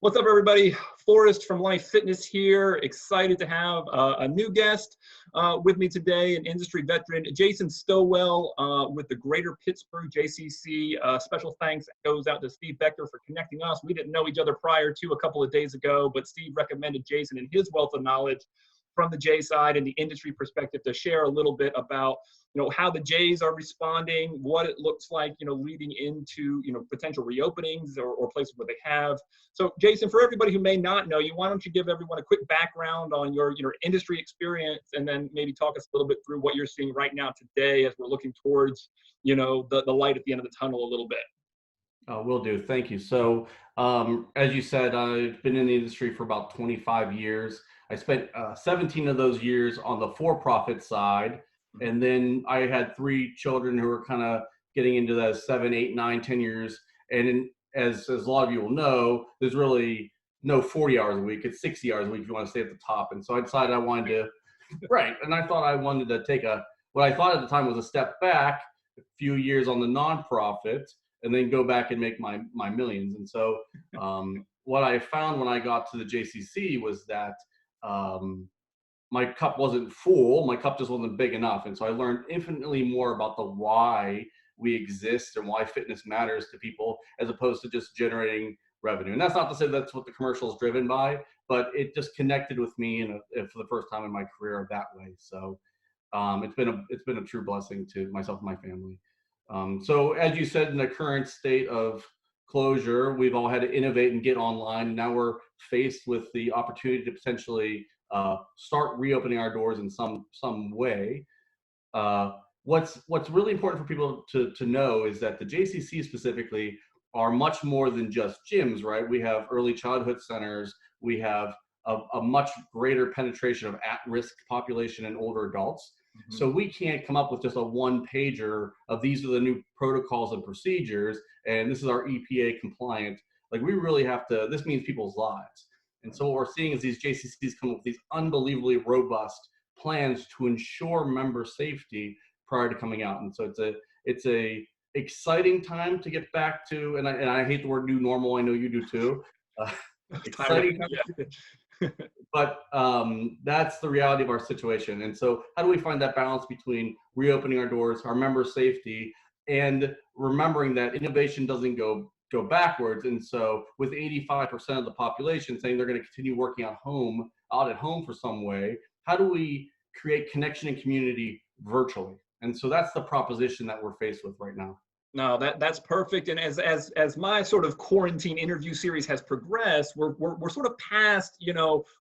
What's up, everybody? Forrest from Life Fitness here. Excited to have a new guest with me today, an industry veteran, Jason Stowell with the Greater Pittsburgh JCC. Special thanks goes out to Steve Becker for connecting us. We didn't know each other prior to a couple of days ago, but Steve recommended Jason and his wealth of knowledge from the J side and the industry perspective to share a little bit about, how the Jays are responding, what it looks like, leading into, potential reopenings or places where they have. So Jason, for everybody who may not know you, why don't you give everyone a quick background on your, industry experience, and then maybe talk us a little bit through what you're seeing right now today as we're looking towards, the light at the end of the tunnel a little bit. Will do. Thank you. So, as you said, I've been in the industry for about 25 years. I spent 17 of those years on the for-profit side. And then I had 3 children who were kind of getting into the 7, 8, 9, 10 years. And as a lot of you will know, there's really no 40 hours a week. It's 60 hours a week if you want to stay at the top. And so I decided I wanted to, right. And I thought I wanted to take what I thought at the time was a step back, a few years on the nonprofit, and then go back and make my millions. And so what I found when I got to the JCC was that my cup wasn't full, my cup just wasn't big enough. And so I learned infinitely more about the why we exist and why fitness matters to people, as opposed to just generating revenue. And that's not to say that's what the commercial is driven by, but it just connected with me for the first time in my career that way. So it's been a true blessing to myself and my family. So as you said, in the current state of closure, we've all had to innovate and get online. Now we're faced with the opportunity to potentially start reopening our doors in some way. What's really important for people to know is that the JCC specifically are much more than just gyms, right? We have early childhood centers. We have a much greater penetration of at-risk population and older adults. Mm-hmm. So we can't come up with just a one-pager of these are the new protocols and procedures, and this is our EPA compliant. Like, we really have to, this means people's lives. And so what we're seeing is these JCCs come up with these unbelievably robust plans to ensure member safety prior to coming out. And so it's a exciting time to get back to, and I hate the word new normal. I know you do too. Exciting time. But that's the reality of our situation. And so how do we find that balance between reopening our doors, our member safety, and remembering that innovation doesn't go backwards? And so with 85% of the population saying they're going to continue working out at home for some way, how do we create connection and community virtually? And so that's the proposition that we're faced with right now. No, that's perfect. And as my sort of quarantine interview series has progressed, we're sort of past,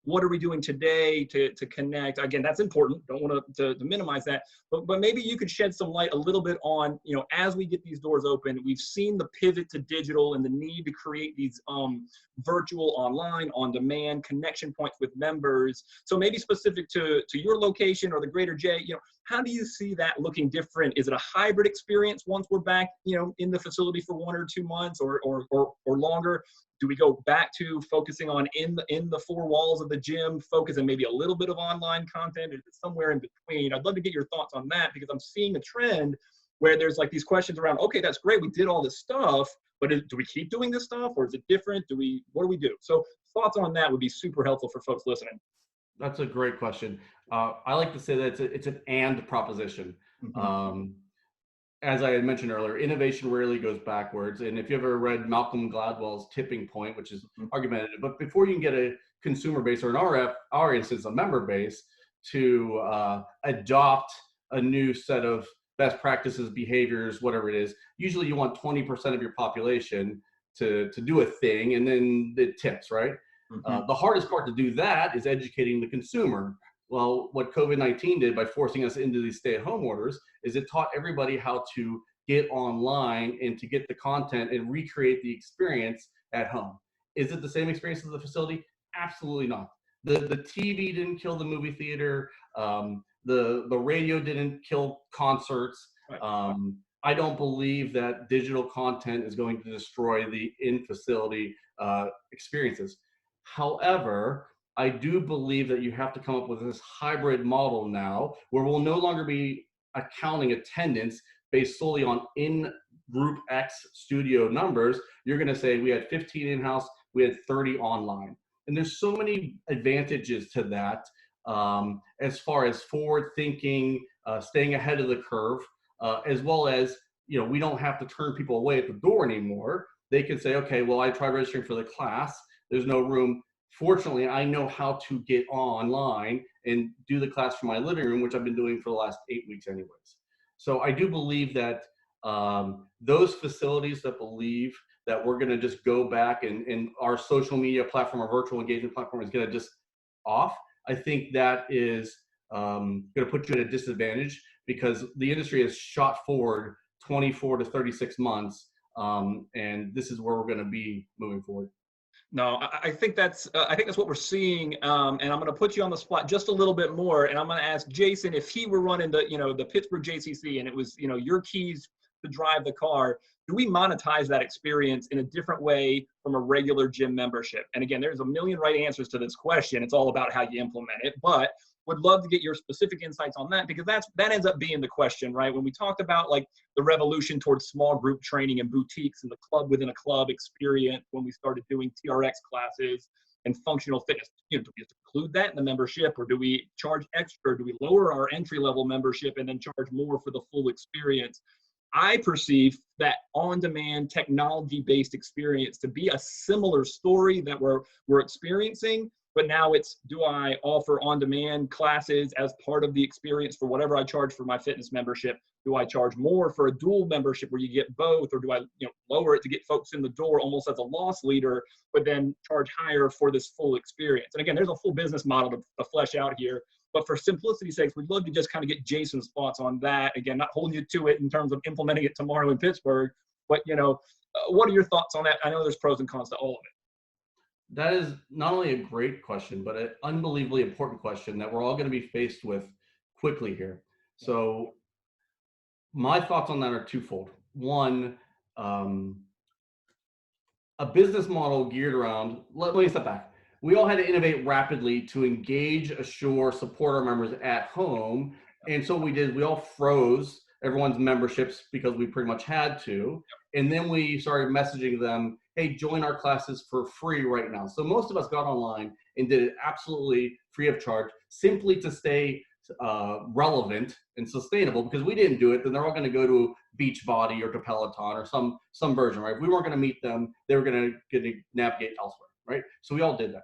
what are we doing today to connect? Again, that's important. Don't want to minimize that. But maybe you could shed some light a little bit on, as we get these doors open, we've seen the pivot to digital and the need to create these virtual, online, on-demand connection points with members. So maybe specific to your location or the Greater J, how do you see that looking different? Is it a hybrid experience once we're back, in the facility for 1 or 2 months or longer? Do we go back to focusing on in the 4 walls of the gym, focus and maybe a little bit of online content, or somewhere in between? I'd love to get your thoughts on that, because I'm seeing a trend where there's like these questions around, okay, that's great, we did all this stuff, but do we keep doing this stuff, or is it different? What do we do? So thoughts on that would be super helpful for folks listening. That's a great question. I like to say that it's an and proposition. Mm-hmm. As I had mentioned earlier, innovation rarely goes backwards. And if you ever read Malcolm Gladwell's Tipping Point, which is argumentative, but before you can get a consumer base, or in our instance, a member base, to adopt a new set of best practices, behaviors, whatever it is, usually you want 20% of your population to do a thing, and then it tips, right? Mm-hmm. The hardest part to do that is educating the consumer. Well, what COVID-19 did by forcing us into these stay-at-home orders is it taught everybody how to get online and to get the content and recreate the experience at home. Is it the same experience as the facility? Absolutely not. The TV didn't kill the movie theater. The radio didn't kill concerts. I don't believe that digital content is going to destroy the in-facility experiences. However, I do believe that you have to come up with this hybrid model now, where we'll no longer be accounting attendance based solely on in-group X studio numbers. You're going to say we had 15 in-house, we had 30 online. And there's so many advantages to that, as far as forward thinking, staying ahead of the curve, as well as, we don't have to turn people away at the door anymore. They can say, okay, well, I tried registering for the class. There's no room. Fortunately, I know how to get online and do the class from my living room, which I've been doing for the last 8 weeks anyways. So I do believe that those facilities that believe that we're going to just go back and our social media platform, our virtual engagement platform is going to just off, I think that is going to put you at a disadvantage, because the industry has shot forward 24 to 36 months, and this is where we're going to be moving forward. No, I think that's what we're seeing, and I'm going to put you on the spot just a little bit more, and I'm going to ask Jason, if he were running the Pittsburgh JCC and it was your keys to drive the car, do we monetize that experience in a different way from a regular gym membership? And again, there's a million right answers to this question. It's all about how you implement it, but would love to get your specific insights on that, because that ends up being the question, right? When we talked about like the revolution towards small group training and boutiques and the club within a club experience, when we started doing TRX classes and functional fitness, do we just include that in the membership, or do we charge extra? Do we lower our entry level membership and then charge more for the full experience? I perceive that on-demand technology-based experience to be a similar story that we're experiencing, but now it's, do I offer on-demand classes as part of the experience for whatever I charge for my fitness membership? Do I charge more for a dual membership where you get both, or do I lower it to get folks in the door almost as a loss leader, but then charge higher for this full experience? And again, there's a full business model to flesh out here. But for simplicity's sake, we'd love to just kind of get Jason's thoughts on that. Again, not holding you to it in terms of implementing it tomorrow in Pittsburgh, but what are your thoughts on that? I know there's pros and cons to all of it. That is not only a great question, but an unbelievably important question that we're all going to be faced with quickly here. So my thoughts on that are twofold. One, a business model geared around, let me step back. We all had to innovate rapidly to engage, assure, support our members at home. And so what we did, we all froze everyone's memberships because we pretty much had to. And then we started messaging them, hey, join our classes for free right now. So most of us got online and did it absolutely free of charge, simply to stay relevant and sustainable, because we didn't do it, then they're all going to go to Beachbody or to Peloton or some version, right? If we weren't going to meet them, they were going to navigate elsewhere, right? So we all did that.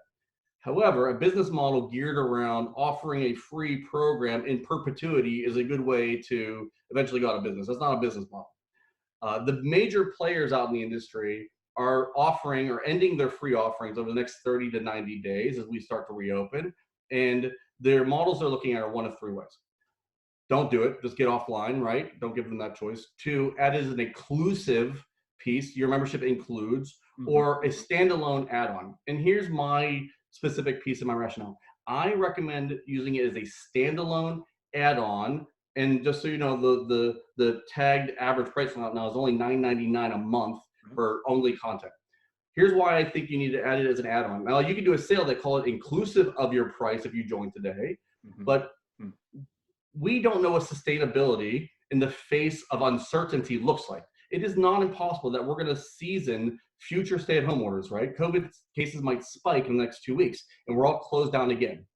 However, a business model geared around offering a free program in perpetuity is a good way to eventually go out of business. That's not a business model. The major players out in the industry are offering or ending their free offerings over the next 30 to 90 days as we start to reopen. And their models they're looking at are one of three ways. Don't do it, just get offline, right? Don't give them that choice. Two, add as an inclusive piece, your membership includes, or a standalone add-on. And here's my specific piece of my rationale. I recommend using it as a standalone add-on. And just so you know, the tagged average price now is only $9.99 a month for only content. Here's why I think you need to add it as an add-on. Now, you can do a sale that call it inclusive of your price if you join today, but we don't know what sustainability in the face of uncertainty looks like. It is not impossible that we're going to season future stay-at-home orders, right? COVID cases might spike in the next 2 weeks, and we're all closed down again.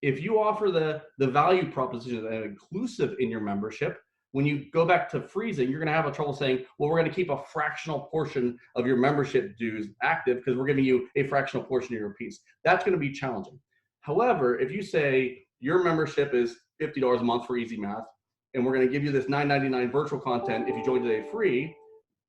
If you offer the value proposition and inclusive in your membership, when you go back to freezing, you're going to have a trouble saying, well, we're going to keep a fractional portion of your membership dues active because we're giving you a fractional portion of your piece. That's going to be challenging. However, if you say your membership is $50 a month for easy math, and we're going to give you this $9.99 virtual content if you join today free,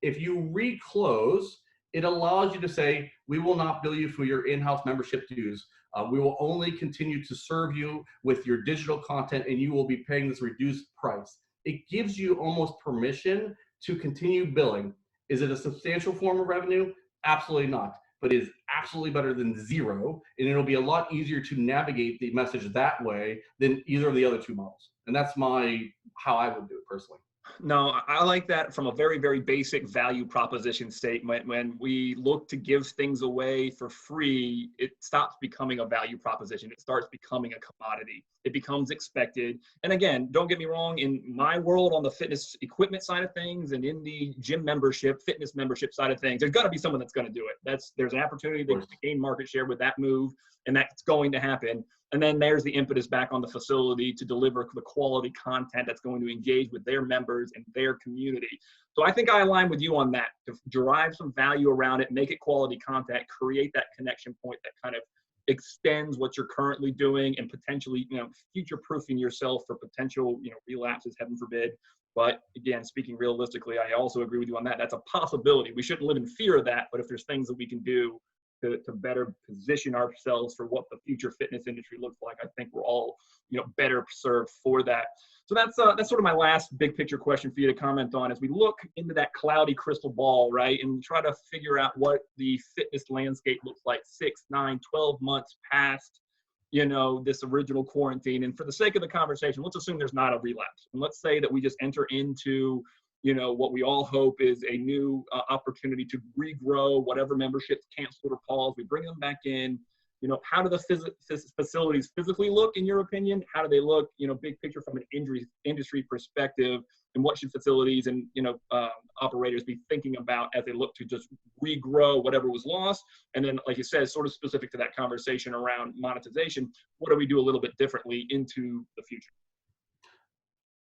if you reclose, it allows you to say, we will not bill you for your in-house membership dues. We will only continue to serve you with your digital content, and you will be paying this reduced price. It gives you almost permission to continue billing. Is it a substantial form of revenue? Absolutely not, but it is absolutely better than zero, and it'll be a lot easier to navigate the message that way than either of the other two models. And that's how I would do it personally. No, I like that from a very, very basic value proposition statement. When we look to give things away for free, it stops becoming a value proposition. It starts becoming a commodity. It becomes expected. And again, don't get me wrong, in my world on the fitness equipment side of things and in the gym membership, fitness membership side of things, there's got to be someone that's going to do it. There's an opportunity to gain market share with that move, and that's going to happen. And then there's the impetus back on the facility to deliver the quality content that's going to engage with their members and their community. So I think I align with you on that, to derive some value around it, make it quality content, create that connection point that kind of extends what you're currently doing and potentially, future proofing yourself for potential, relapses, heaven forbid. But again, speaking realistically, I also agree with you on that. That's a possibility. We shouldn't live in fear of that, but if there's things that we can do to better position ourselves for what the future fitness industry looks like, I think we're all, better served for that. So that's sort of my last big picture question for you to comment on as we look into that cloudy crystal ball, right? And try to figure out what the fitness landscape looks like 6, 9, 12 months past, this original quarantine. And for the sake of the conversation, let's assume there's not a relapse. And let's say that we just enter into what we all hope is a new opportunity to regrow whatever memberships canceled or paused. We bring them back in. How do the facilities physically look, in your opinion? How do they look, big picture from an industry perspective? And what should facilities and, operators be thinking about as they look to just regrow whatever was lost? And then, like you said, sort of specific to that conversation around monetization, what do we do a little bit differently into the future?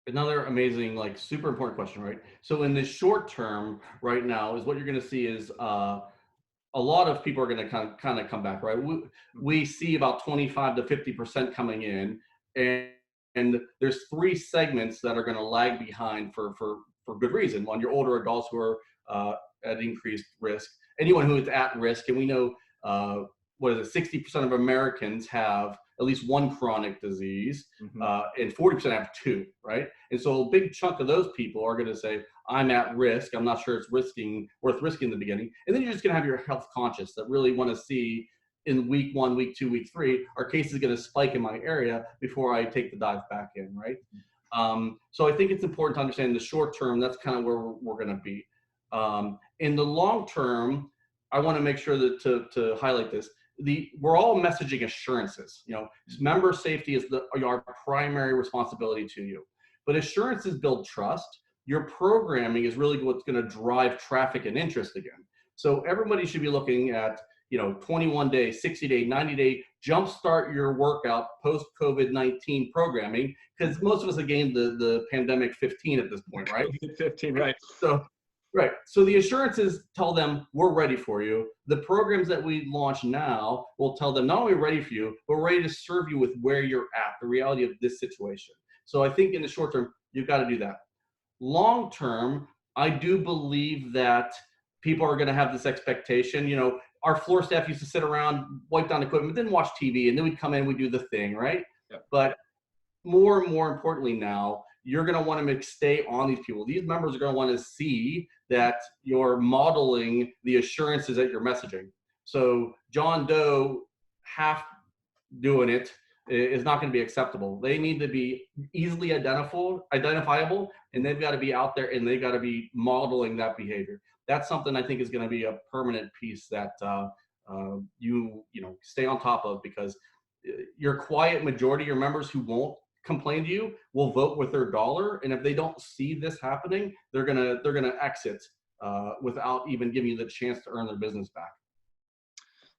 Another amazing, super important question, right? So in the short term right now is what you're going to see is a lot of people are going to kind of come back, right? We see about 25 to 50% coming in, and there's 3 segments that are going to lag behind for good reason. One, your older adults who are at increased risk, anyone who is at risk, and we know, 60% of Americans have at least one chronic disease, and 40% have 2, right? And so a big chunk of those people are going to say, I'm at risk. I'm not sure it's worth risking in the beginning. And then you're just going to have your health conscious that really want to see in week 1, week 2, week 3, are cases going to spike in my area before I take the dive back in, right? So I think it's important to understand in the short term, that's kind of where we're going to be. In the long term, I want to make sure that to highlight this, we're all messaging assurances. Member safety is our primary responsibility to you, but assurances build trust. Your programming is really what's going to drive traffic and interest again. So everybody should be looking at 21-day, 60-day, 90-day jumpstart your workout post COVID-19 programming, because most of us have gained the pandemic 15 at this point, right? 15, right? Right. So the assurances tell them we're ready for you. The programs that we launch now will tell them not only ready for you, but we're ready to serve you with where you're at, the reality of this situation. So I think in the short term, you've got to do that. Long term, I do believe that people are going to have this expectation. Our floor staff used to sit around, wipe down equipment, then watch TV, and then we'd come in, we do the thing, right? Yep. But more and more importantly now, you're going to want to stay on these people. These members are going to want to see that you're modeling the assurances that you're messaging. So John Doe half doing it is not going to be acceptable. They need to be easily identifiable, and they've got to be out there, and they've got to be modeling that behavior. That's something I think is going to be a permanent piece that you stay on top of, because your quiet majority, your members who won't complain to you, will vote with their dollar, and if they don't see this happening, they're gonna exit without even giving you the chance to earn their business back.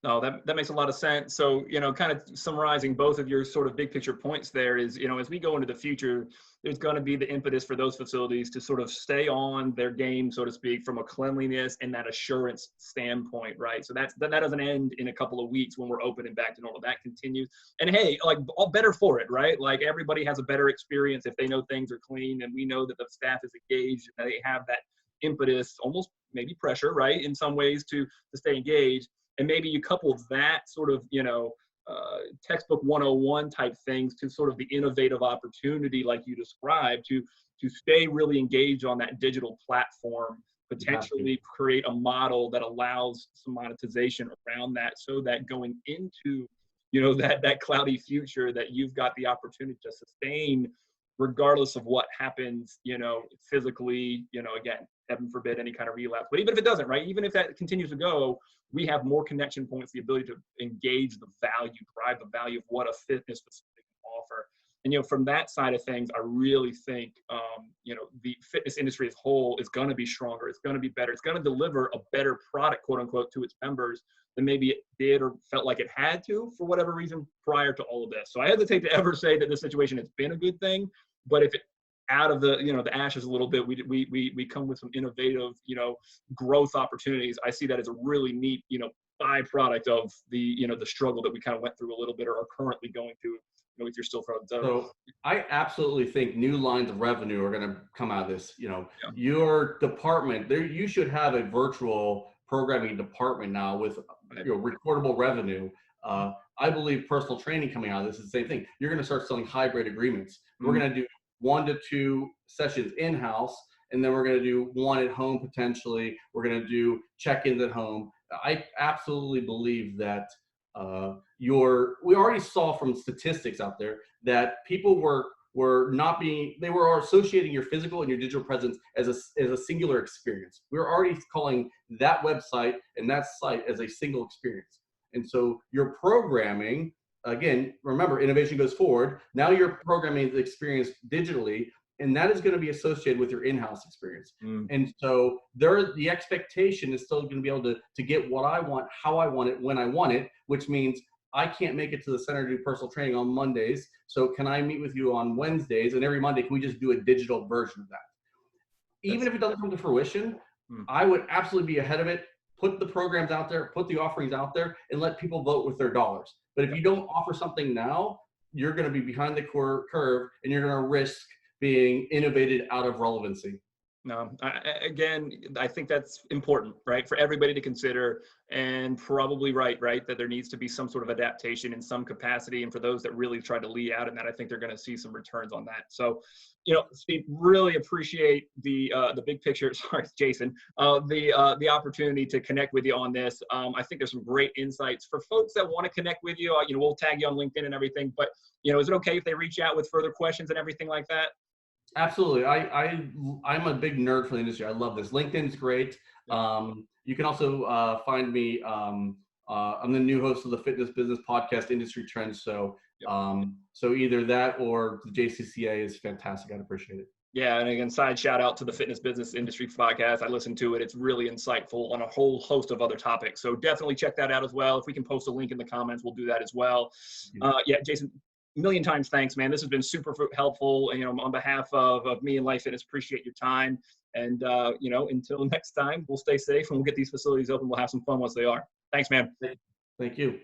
No, that makes a lot of sense. So, kind of summarizing both of your sort of big picture points there is, as we go into the future, there's going to be the impetus for those facilities to sort of stay on their game, so to speak, from a cleanliness and that assurance standpoint, right? So that doesn't end in a couple of weeks when we're opening back to normal. That continues. And hey, all better for it, right? Like everybody has a better experience if they know things are clean, and we know that the staff is engaged and they have that impetus, almost maybe pressure, right, in some ways to stay engaged. And maybe you couple that sort of, textbook 101 type things to sort of the innovative opportunity, like you described, to stay really engaged on that digital platform, potentially create a model that allows some monetization around that, so that going into, that cloudy future, that you've got the opportunity to sustain regardless of what happens, physically, again, heaven forbid any kind of relapse. But even if it doesn't, right? Even if that continues to go, we have more connection points, the ability to engage the value, drive the value of what a fitness facility can offer. And, from that side of things, I really think, the fitness industry as a whole is going to be stronger. It's going to be better. It's going to deliver a better product, quote unquote, to its members than maybe it did or felt like it had to for whatever reason prior to all of this. So I hesitate to ever say that this situation has been a good thing, but if it out of the, the ashes a little bit, we come with some innovative, growth opportunities. I see that as a really neat, byproduct of the, the struggle that we kind of went through a little bit or are currently going through with your still front. So I absolutely think new lines of revenue are going to come out of this. Yeah. Your department there, you should have a virtual programming department now with recordable revenue. I believe personal training coming out of this is the same thing. You're going to start selling hybrid agreements. We're going to do 1 to 2 sessions in-house, and then we're going to do 1 at home potentially. We're going to do check-ins at home. I absolutely believe that we already saw from statistics out there that people they were associating your physical and your digital presence as a singular experience. We were already calling that website and that site as a single experience. And so your programming, again, remember, innovation goes forward. Now you're programming the experience digitally, and that is going to be associated with your in-house experience. And so the expectation is still going to be able to get what I want, how I want it, when I want it, which means I can't make it to the center to do personal training on Mondays. So can I meet with you on Wednesdays? And every Monday, can we just do a digital version of that? Even if it doesn't come to fruition, I would absolutely be ahead of it. Put the programs out there, put the offerings out there, and let people vote with their dollars. But if you don't offer something now, you're going to be behind the curve, and you're going to risk being innovated out of relevancy. No, I think that's important, right? For everybody to consider, and probably right, that there needs to be some sort of adaptation in some capacity. And for those that really try to lead out in that, I think they're going to see some returns on that. So, Steve, really appreciate the big picture. Sorry, Jason, the opportunity to connect with you on this. I think there's some great insights for folks that want to connect with you. We'll tag you on LinkedIn and everything, but is it okay if they reach out with further questions and everything like that? Absolutely. I'm a big nerd for the industry. I love this. LinkedIn's great. You can also find me. I'm the new host of the Fitness Business Podcast Industry Trends. So so either that or the JCCA is fantastic. I'd appreciate it. Yeah, and again, side shout out to the Fitness Business Industry Podcast. I listened to it. It's really insightful on a whole host of other topics. So definitely check that out as well. If we can post a link in the comments, we'll do that as well. Jason, a million times thanks, man. This has been super helpful. On behalf of me and Life Fitness, appreciate your time. And, until next time, we'll stay safe and we'll get these facilities open. We'll have some fun once they are. Thanks, man. Thank you.